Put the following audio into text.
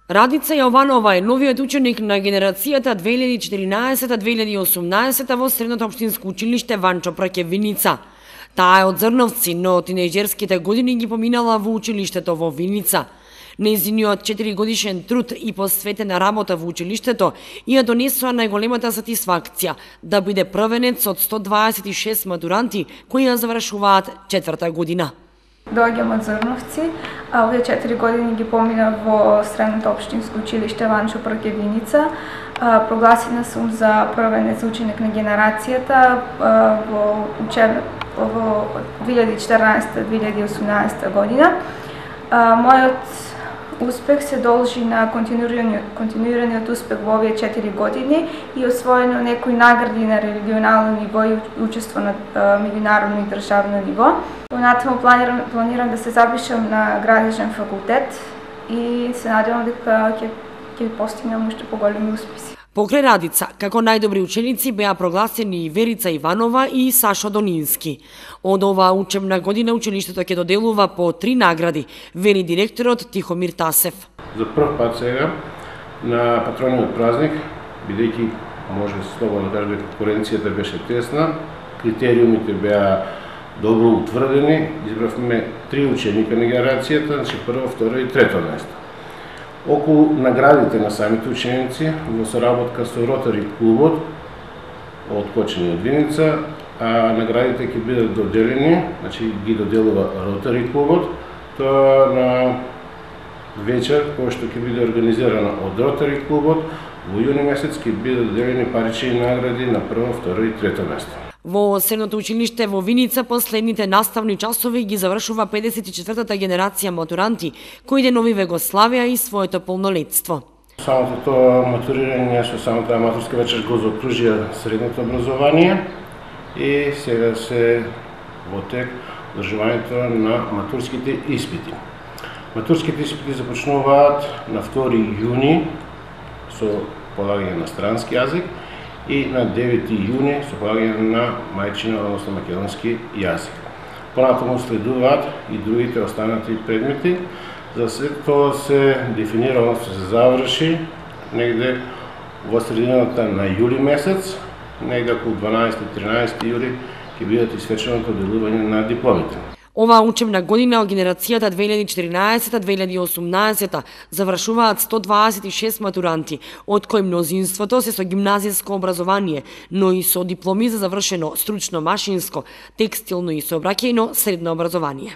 Радица Јованова е новиот ученик на генерацијата 2014-2018 во Средното општинско училиште Ванчо Прокјев-Виница. Таа е од Зрновци, но тинејџерските години ги поминала во училиштето во Виница. Нејзиниот 4-годишен труд и посветена работа во училиштето ја донесоа најголемата сатисфакција да биде првенец од 126 матуранти кои ја завршуваат 4-та година. Доаѓам од Зрновци, а овие 4 години ги помина во Средното општинско училиште Ванчо Прокјев-Виница. Прогласена сум за првенец ученик на генерацијата во 2014-2018 година. Мојот успех се должи на континуираниот успех во овие 4 години и освоено некои награди на регионално ниво и учество на меѓународно и државно ниво. Понатаму планирам да се запишам на градежен факултет и се надевам дека ќе постигнам уште поголеми успеси. Покрај Радица, како најдобри ученици беа прогласени и Верица Иванова и Сашо Донински. Од оваа учебна година училиштето ќе доделува по 3 награди, вели директорот Тихомир Тасев. За прв пат сега на патрониот празник, бидејќи може слободно да кажем конкуренцијата беше тесна, критериумите беа добро утврдени, избравме 3 ученика на генерацијата, значи прво, второ и трето место. Околу наградите на самите ученици во соработка со Ротари клубот од Кочани од Виница, а наградите ќе бидат доделени, значи ги доделува Ротари клубот, тоа на вечер кој што ќе биде организирана од Ротари клубот, во јуни месец ќе бидат доделени парични награди на прво, второ и трето место. Во Средното училиште во Виница последните наставни часови ги завршува 54-та генерација матуранти кои деновиве го славеа и своето полнолетство. Самото тоа матурирање со самата аматурска вечер го заокружија средното образование и сега се во тек одржувањето на матурските испити. Матурските испити започнуваат на 2 јуни со полагање на странски јазик и на 9 јуни со полагање на мајчина, односно македонски јазик. Понатаму следуваат и другите останати предмети. За се тоа се дефинира, односно се заврши негде во средината на јули месец, негде околу 12-13 јули ќе бидат исвеченото делување на дипломите. Оваа учебна година од генерацијата 2014-2018 завршуваат 126 матуранти, од кои мнозинството се со гимназиско образование, но и со дипломи за завршено стручно машинско, текстилно и сообраќајно средно образование.